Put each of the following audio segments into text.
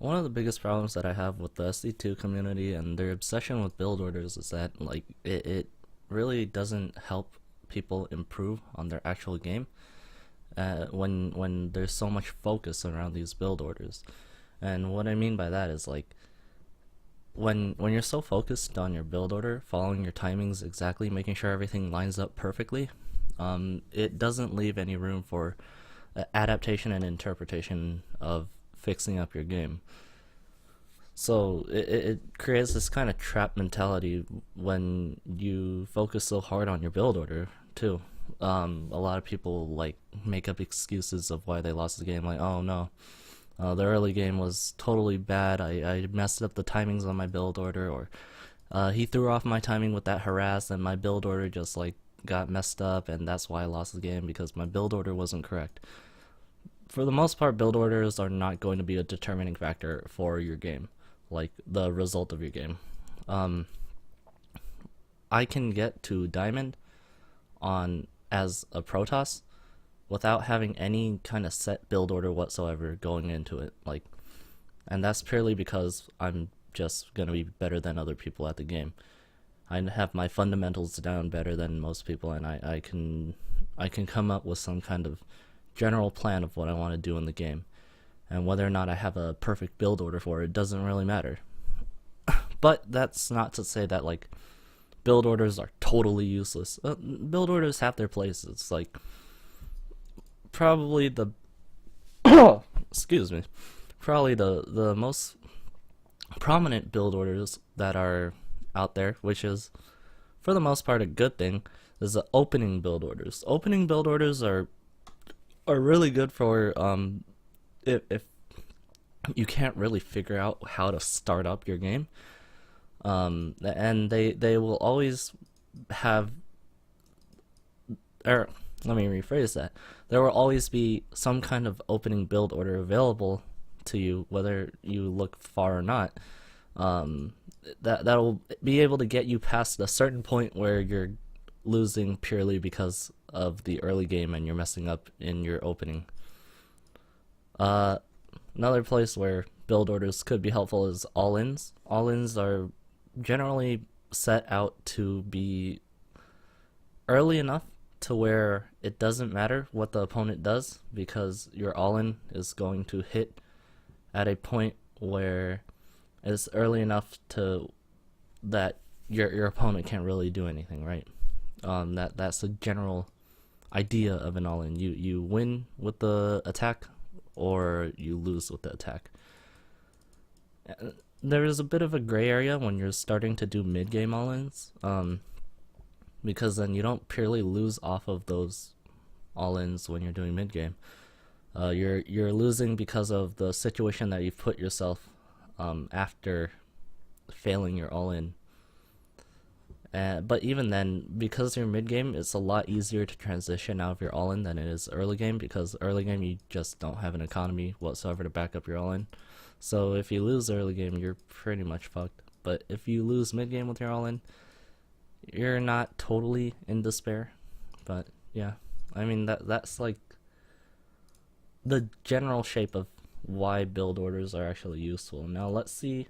one of the biggest problems that I have with the SD2 community and their obsession with build orders is that it really doesn't help people improve on their actual game when there's so much focus around these build orders. And what I mean by that is like when you're so focused on your build order, following your timings exactly, making sure everything lines up perfectly, it doesn't leave any room for adaptation and interpretation of fixing up your game. So it creates this kind of trap mentality when you focus so hard on your build order too. A lot of people like make up excuses of why they lost the game, like, oh no, the early game was totally bad. I messed up the timings on my build order, or he threw off my timing with that harass, and my build order just like got messed up, and that's why I lost the game because my build order wasn't correct. For the most part, build orders are not going to be a determining factor for your game, like the result of your game. Um, I can get to Diamond on as a Protoss without having any kind of set build order whatsoever going into it. And that's purely because I'm just gonna be better than other people at the game. I have my fundamentals down better than most people, and I can come up with some kind of general plan of what I want to do in the game. And whether or not I have a perfect build order for it doesn't really matter. But that's not to say that like build orders are totally useless. Build orders have their places. Like probably the excuse me, probably the most prominent build orders that are out there, which is for the most part a good thing, is the opening build orders. Opening build orders are really good for if you can't really figure out how to start up your game. And they will always have, or let me rephrase that. There will always be some kind of opening build order available to you, whether you look far or not. That'll be able to get you past a certain point where you're losing purely because of the early game and you're messing up in your opening. Another place where build orders could be helpful is all-ins. All-ins are generally set out to be early enough to where it doesn't matter what the opponent does, because your all-in is going to hit at a point where it's early enough to that your opponent can't really do anything, right? That's the general idea of an all-in. You win with the attack, or you lose with the attack. There is a bit of a gray area when you're starting to do mid-game all-ins, because then you don't purely lose off of those all-ins when you're doing mid-game. You're losing because of the situation that you've put yourself after failing your all-in. But even then, because you're mid-game, it's a lot easier to transition out of your all-in than it is early game, because early game you just don't have an economy whatsoever to back up your all-in. So if you lose early game, you're pretty much fucked. But if you lose mid-game with your all-in, you're not totally in despair. But yeah, I mean that's like the general shape of why build orders are actually useful. Now let's see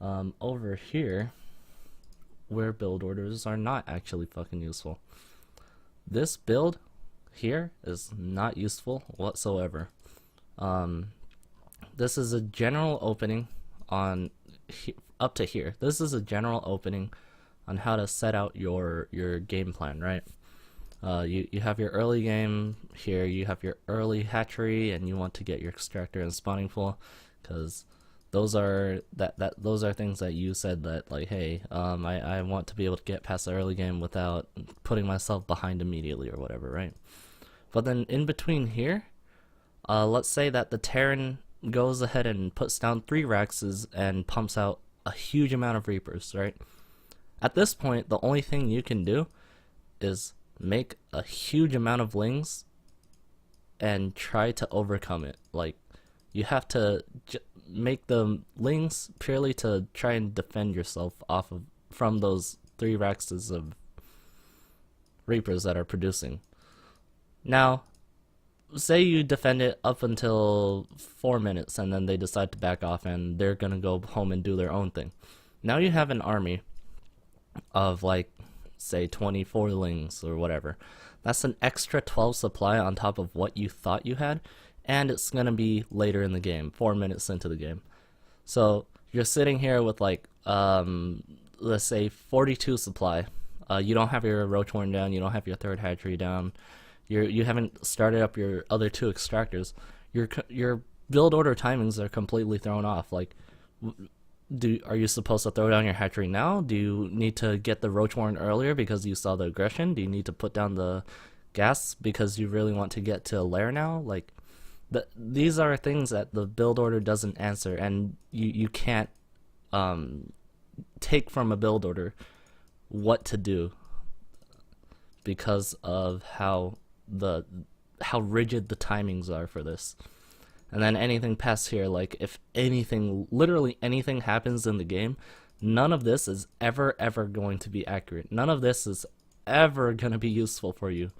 over here where build orders are not actually fucking useful. This build here is not useful whatsoever. This is a general opening on up to here. This is a general opening on how to set out your game plan, right? You have your early game here. You have your early hatchery, and you want to get your extractor and spawning pool, because those are those are things that you said that like, hey, I want to be able to get past the early game without putting myself behind immediately or whatever, right? But then in between here, let's say that the Terran goes ahead and puts down 3 Raxes and pumps out a huge amount of Reapers, right? At this point, the only thing you can do is make a huge amount of Lings and try to overcome it. Like, you have to make the Lings purely to try and defend yourself from those 3 Raxes of Reapers that are producing. Now, say you defend it up until 4 minutes, and then they decide to back off, and they're gonna go home and do their own thing. Now you have an army of like, say, 24 lings or whatever. That's an extra 12 supply on top of what you thought you had, and it's gonna be later in the game, 4 minutes into the game. So you're sitting here with like, let's say 42 supply. You don't have your roach horn down. You don't have your third hatchery down. You haven't started up your other two extractors. Your build order timings are completely thrown off. Like, are you supposed to throw down your hatchery now? Do you need to get the roach warren earlier because you saw the aggression? Do you need to put down the gas because you really want to get to a lair now? Like, these are things that the build order doesn't answer, and you can't take from a build order what to do because of how rigid the timings are for this. And then anything past here, like if anything, literally anything happens in the game, none of this is ever going to be accurate. None of this is ever going to be useful for you.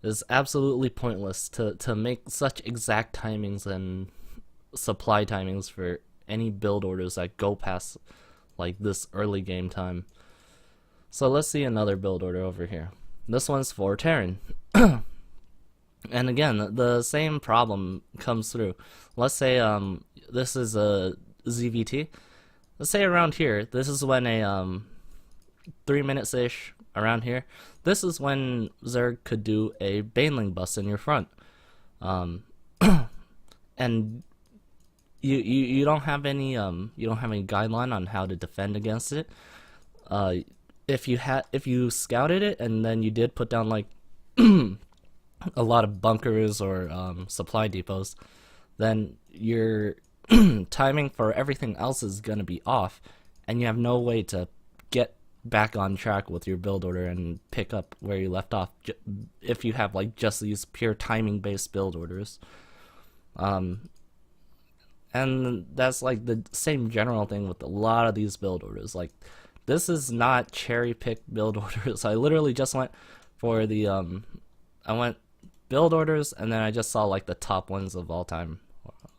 It's absolutely pointless to make such exact timings and supply timings for any build orders that go past like this early game time. So let's see another build order over here. This one's for Terran. And again, the same problem comes through. Let's say this is a ZVT. Let's say around here, this is when a 3 minutes ish around here. This is when Zerg could do a Baneling bust in your front, and you don't have any guideline on how to defend against it. If you scouted it and then you did put down like a lot of bunkers or supply depots, then your timing for everything else is going to be off, and you have no way to get back on track with your build order and pick up where you left off if you have like just these pure timing based build orders. And that's like the same general thing with a lot of these build orders. Like, this is not cherry picked build orders. I literally just went for the I went build orders, and then I just saw like the top ones of all time,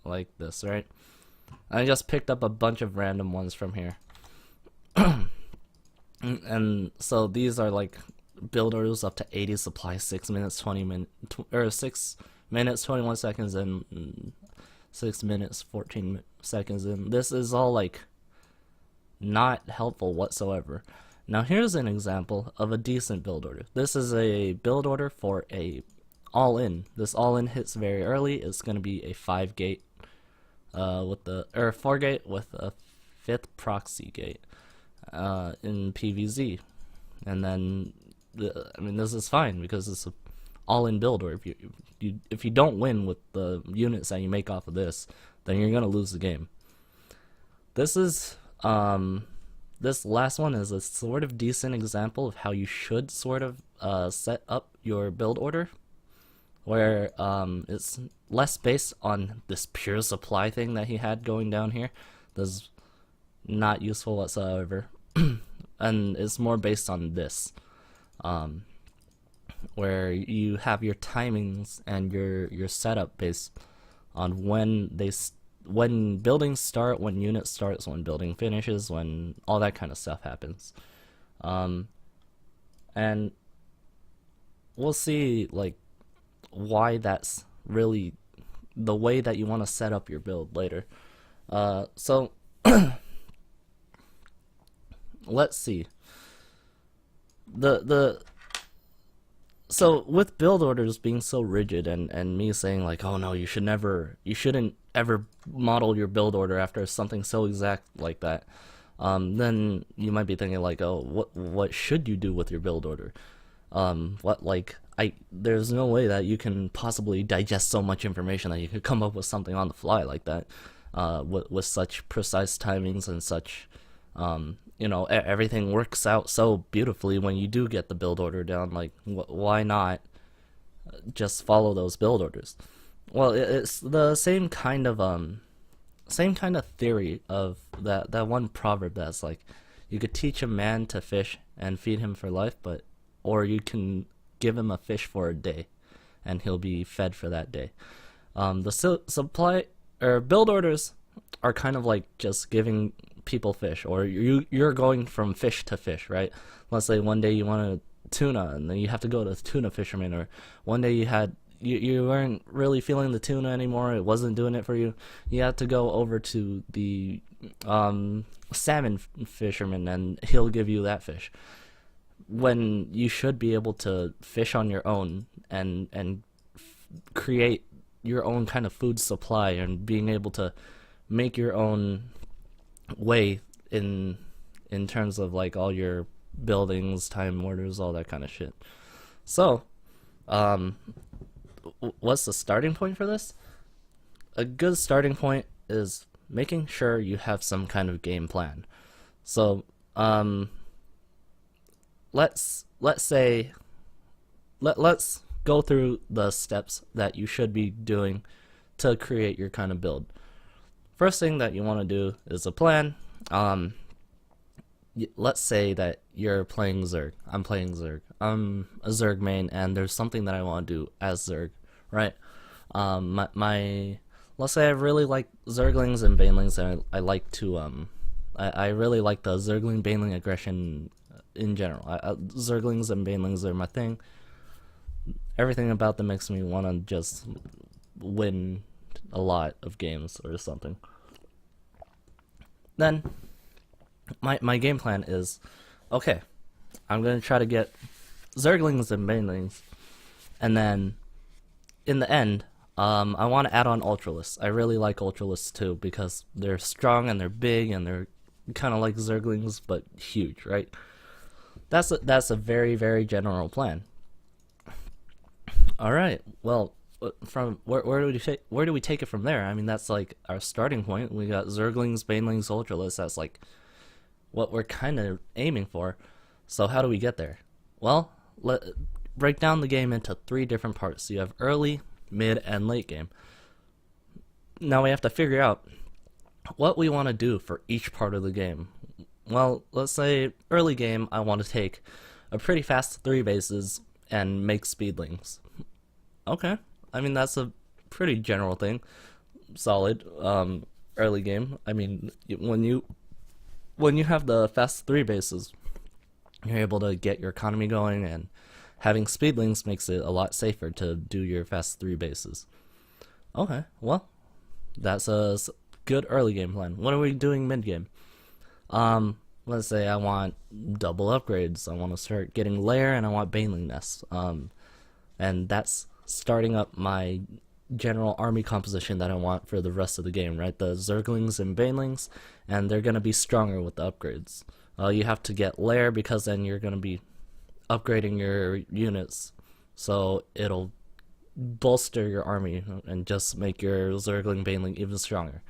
like this, right? And I just picked up a bunch of random ones from here. And so these are like build orders up to 80 supply, 6 minutes 20 minutes, or 6 minutes 21 seconds, and 6 minutes 14 seconds in. This is all like not helpful whatsoever. Now here's an example of a decent build order. This is a build order for a all-in. This all-in hits very early. It's going to be a 5 gate with the 4 gate with a 5th proxy gate in PVZ. And then I mean, this is fine because it's an all-in build order. If you don't win with the units that you make off of this, then you're going to lose the game. This is this last one is a sort of decent example of how you should sort of set up your build order, where it's less based on this pure supply thing that he had going down here. That's not useful whatsoever. And it's more based on this, where you have your timings and your setup based on when buildings start, when units starts, when building finishes, when all that kind of stuff happens. And we'll see like why that's really the way that you want to set up your build later. So let's see. So with build orders being so rigid, and me saying like, oh no, you shouldn't ever model your build order after something so exact like that, then you might be thinking like, oh, what should you do with your build order? There's no way that you can possibly digest so much information that you could come up with something on the fly like that, with such precise timings and such, everything works out so beautifully when you do get the build order down. Like, why not just follow those build orders? Well, it's the same kind of theory of that one proverb that's like, you could teach a man to fish and feed him for life, or you can give him a fish for a day and he'll be fed for that day. The supply or build orders are kind of like just giving people fish, or you're going from fish to fish, right? Let's say one day you want a tuna, and then you have to go to the tuna fisherman, or one day you weren't really feeling the tuna anymore, it wasn't doing it for you. You have to go over to the salmon fisherman, and he'll give you that fish. When you should be able to fish on your own and create your own kind of food supply, and being able to make your own way in terms of like all your buildings, time orders, all that kind of shit. So, what's the starting point for this? A good starting point is making sure you have some kind of game plan. So, let's go through the steps that you should be doing to create your kind of build. First thing that you want to do is a plan. Let's say that you're playing Zerg. I'm playing Zerg. I'm a Zerg main, and there's something that I want to do as Zerg, right? Let's say I really like Zerglings and Banelings, and I like to I really like the Zergling Baneling aggression in general. Zerglings and Banelings are my thing. Everything about them makes me want to just win a lot of games or something. Then my game plan is, okay, I'm gonna try to get Zerglings and Banelings, and then in the end, I want to add on Ultralists. I really like Ultralists too, because they're strong and they're big and they're kind of like Zerglings but huge, right? That's a very, very general plan. All right. Well, from where do we take it from there? I mean, that's like our starting point. We got Zerglings, Banelings, Ultralists. That's like what we're kind of aiming for. So how do we get there? Well, break down the game into 3 different parts. You have early, mid, and late game. Now we have to figure out what we want to do for each part of the game. Well, let's say early game, I want to take a pretty fast 3 bases and make speedlings. Okay, I mean, that's a pretty general thing. Solid. Early game, I mean, when you have the fast 3 bases, you're able to get your economy going, and having speedlings makes it a lot safer to do your fast 3 bases. Okay, well, that's a good early game plan. What are we doing mid game? Let's say I want double upgrades. I want to start getting lair, and I want baneling nests. And that's starting up my general army composition that I want for the rest of the game, right? The Zerglings and banelings, and they're gonna be stronger with the upgrades. You have to get lair, because then you're gonna be upgrading your units, so it'll bolster your army and just make your Zergling baneling even stronger.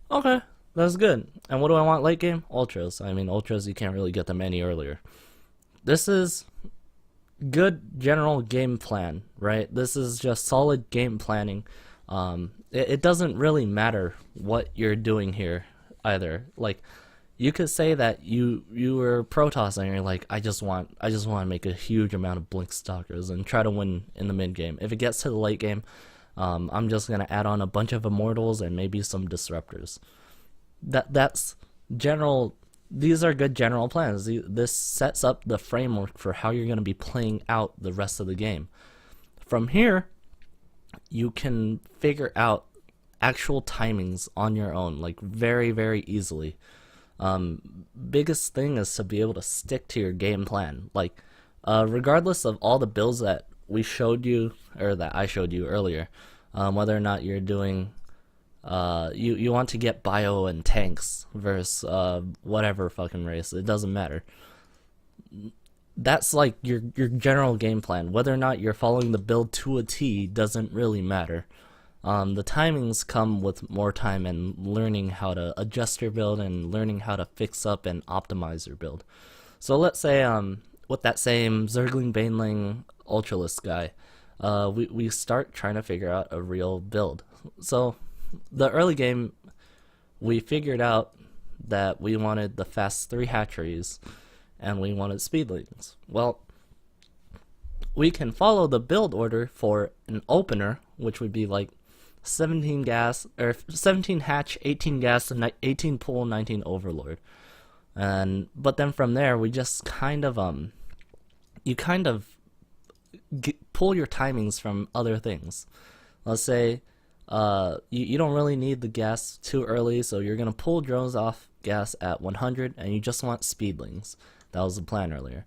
Okay, that's good. And what do I want late game? Ultras. I mean, Ultras, you can't really get them any earlier. This is good general game plan, right? This is just solid game planning. It doesn't really matter what you're doing here either. Like, you could say that you were Protoss and you're like, I just want to make a huge amount of Blink Stalkers and try to win in the mid game. If it gets to the late game, I'm just gonna add on a bunch of Immortals and maybe some Disruptors. That's general. These are good general plans. This sets up the framework for how you're going to be playing out the rest of the game. From here, you can figure out actual timings on your own, like very, very easily. Biggest thing is to be able to stick to your game plan. Like, regardless of all the builds that we showed you, or that I showed you earlier, whether or not you're doing you want to get bio and tanks versus whatever fucking race, it doesn't matter. That's like your general game plan. Whether or not you're following the build to a T doesn't really matter. The timings come with more time and learning how to adjust your build and learning how to fix up and optimize your build. So let's say with that same Zergling Baneling Ultralist guy, we start trying to figure out a real build. So the early game, we figured out that we wanted the fast 3 hatcheries and we wanted speedlings. Well, we can follow the build order for an opener, which would be like 17 gas or 17 hatch, 18 gas, 18 pool, 19 overlord. And but then from there we just kind of you kind of pull your timings from other things. Let's say you don't really need the gas too early, so you're gonna pull drones off gas at 100, and you just want speedlings. That was the plan earlier.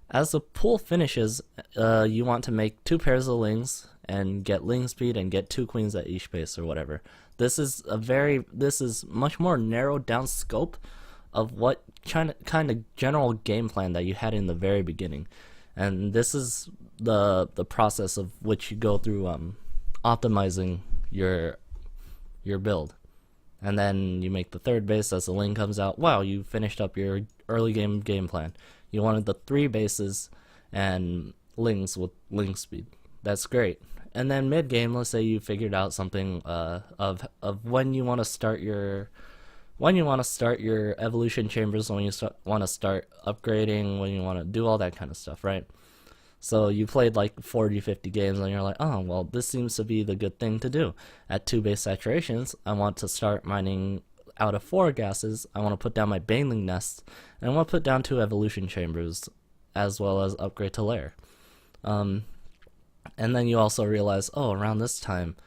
As the pool finishes, you want to make 2 pairs of lings and get ling speed and get 2 queens at each base or whatever. This is much more narrowed down scope of what kind of general game plan that you had in the very beginning, and this is the process of which you go through optimizing your build. And then you make the 3rd base as the ling comes out. Wow, you finished up your early game plan. You wanted the 3 bases and lings with ling speed. That's great. And then mid game, let's say you figured out something of when you want to start your evolution chambers, when you want to start upgrading, when you want to do all that kind of stuff, right? So you played like 40-50 games and you're like, oh, well, this seems to be the good thing to do. At 2 base saturations, I want to start mining out of 4 gases. I want to put down my baneling nests, and I want to put down 2 evolution chambers, as well as upgrade to lair. And then you also realize, oh, around this time,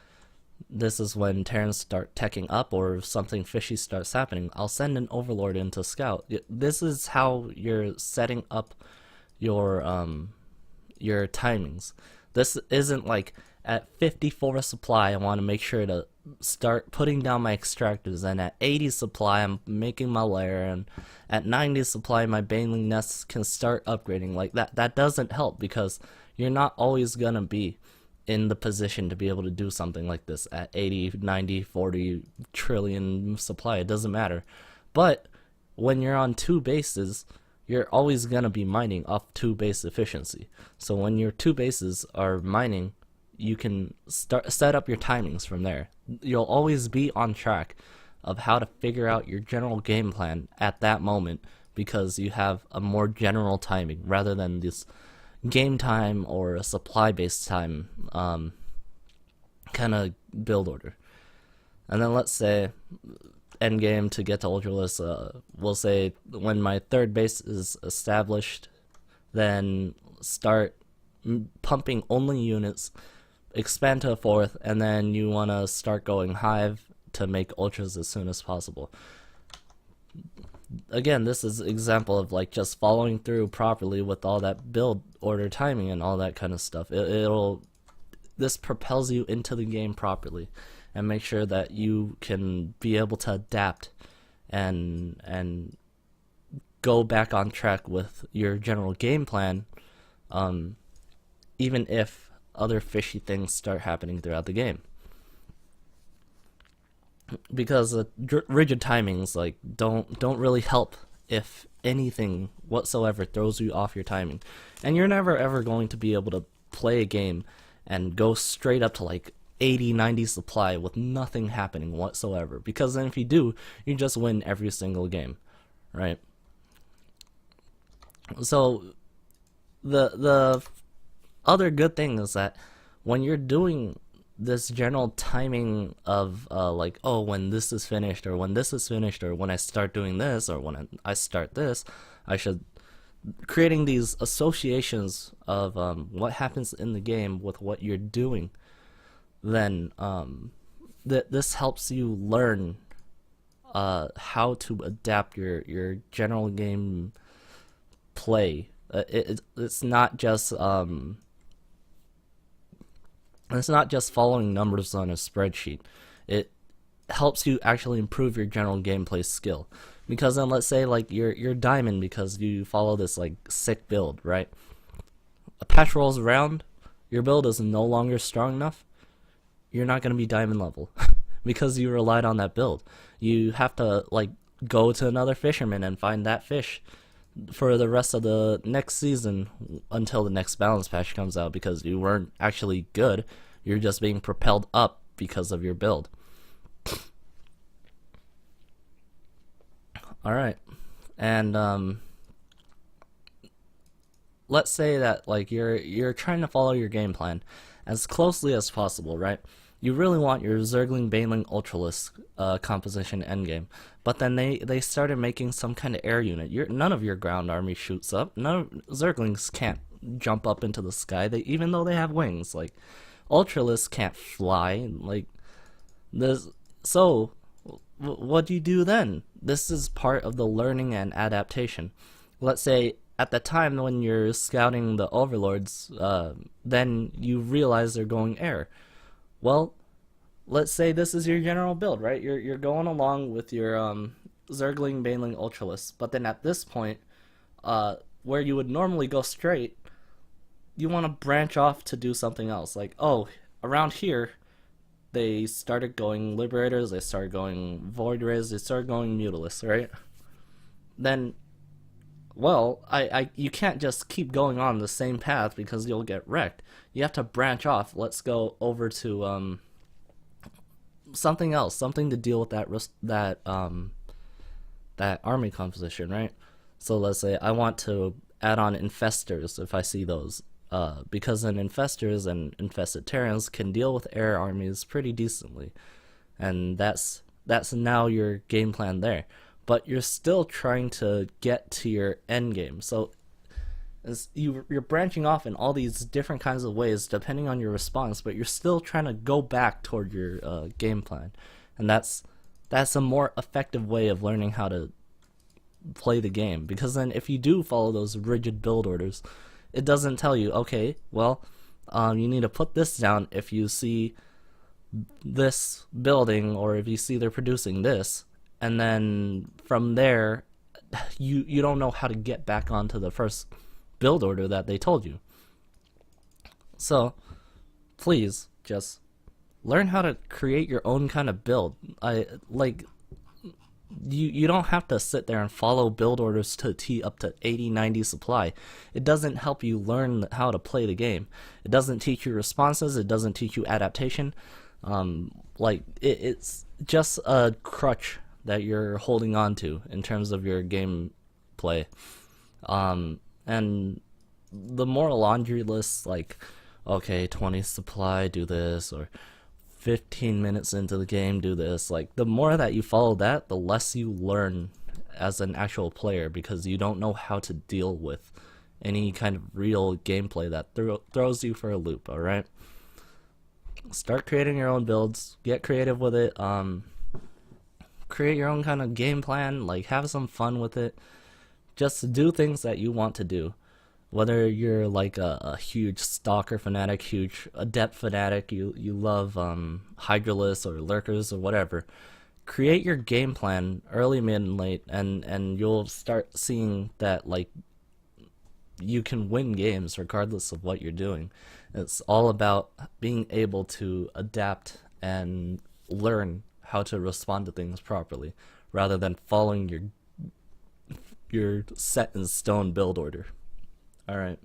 this is when Terrans start teching up or something fishy starts happening. I'll send an overlord into scout. This is how you're setting up your timings. This isn't like at 54 supply I want to make sure to start putting down my extractors, and at 80 supply I'm making my lair, and at 90 supply my baneling nests can start upgrading. Like that doesn't help, because you're not always gonna be in the position to be able to do something like this at 80, 90, 40 trillion supply. It doesn't matter. But when you're on 2 bases, you're always going to be mining off 2 base efficiency. So when your 2 bases are mining, you can set up your timings from there. You'll always be on track of how to figure out your general game plan at that moment, because you have a more general timing rather than this game time or a supply based time kind of build order. And then let's say end game to get to Ultralist, we'll say when my 3rd base is established, then start pumping only units, expand to a 4th, and then you want to start going hive to make ultras as soon as possible. Again, this is an example of like just following through properly with all that build order timing and all that kind of stuff. This propels you into the game properly, and make sure that you can be able to adapt and go back on track with your general game plan, even if other fishy things start happening throughout the game. Because rigid timings like don't really help if anything whatsoever throws you off your timing, and you're never ever going to be able to play a game and go straight up to like 80-90 supply with nothing happening whatsoever, because then if you do, you just win every single game, right? So the other good thing is that when you're doing this general timing of like, oh, when this is finished, or when this is finished, or when I start doing this, or when I start this, I should creating these associations of what happens in the game with what you're doing. Then this helps you learn how to adapt your general game play. It's not just following numbers on a spreadsheet. It helps you actually improve your general gameplay skill. Because then let's say like you're diamond because you follow this like sick build, right? A patch rolls around, your build is no longer strong enough, you're not going to be diamond level because you relied on that build. You have to like go to another fisherman and find that fish for the rest of the next season until the next balance patch comes out, because you weren't actually good. You're just being propelled up because of your build. Alright, and let's say that like you're trying to follow your game plan as closely as possible, right? You really want your Zergling, Baneling, Ultralisk composition endgame, but then they started making some kind of air unit. None of your ground army shoots up. None of Zerglings can't jump up into the sky. They even though they have wings, like Ultralisk can't fly. Like this, so what do you do then? This is part of the learning and adaptation. Let's say at the time when you're scouting the overlords, then you realize they're going air. Well, let's say this is your general build, right? You're going along with your Zergling, Baneling, Ultralisk, but then at this point, where you would normally go straight, you want to branch off to do something else. Like, oh, around here, they started going Liberators, they started going Void Rays, they started going Mutalisks, right? Then, well, you can't just keep going on the same path because you'll get wrecked. You have to branch off. Let's go over to something else, something to deal with that army composition, right? So let's say I want to add on infestors if I see those, because then infestors and infested Terrans can deal with air armies pretty decently, and that's now your game plan there. But you're still trying to get to your end game, so you're branching off in all these different kinds of ways depending on your response, but you're still trying to go back toward your game plan, and that's a more effective way of learning how to play the game. Because then if you do follow those rigid build orders, it doesn't tell you, okay, well, you need to put this down if you see this building, or if you see they're producing this, and then from there you don't know how to get back onto the first build order that they told you. So please just learn how to create your own kind of build. You don't have to sit there and follow build orders to tee up to 80-90 supply. It doesn't help you learn how to play the game. It doesn't teach you responses, it doesn't teach you adaptation. It's just a crutch that you're holding on to in terms of your game play. And the more laundry lists, like, okay, 20 supply, do this, or 15 minutes into the game, do this, like, the more that you follow that, the less you learn as an actual player, because you don't know how to deal with any kind of real gameplay that throws you for a loop. Alright, start creating your own builds, get creative with it, create your own kind of game plan, like, have some fun with it. Just do things that you want to do. Whether you're like a huge stalker fanatic, huge adept fanatic, you love hydralisks or lurkers or whatever, create your game plan early, mid, and late, and you'll start seeing that, like, you can win games regardless of what you're doing. It's all about being able to adapt and learn how to respond to things properly, rather than following your set in stone build order. Alright.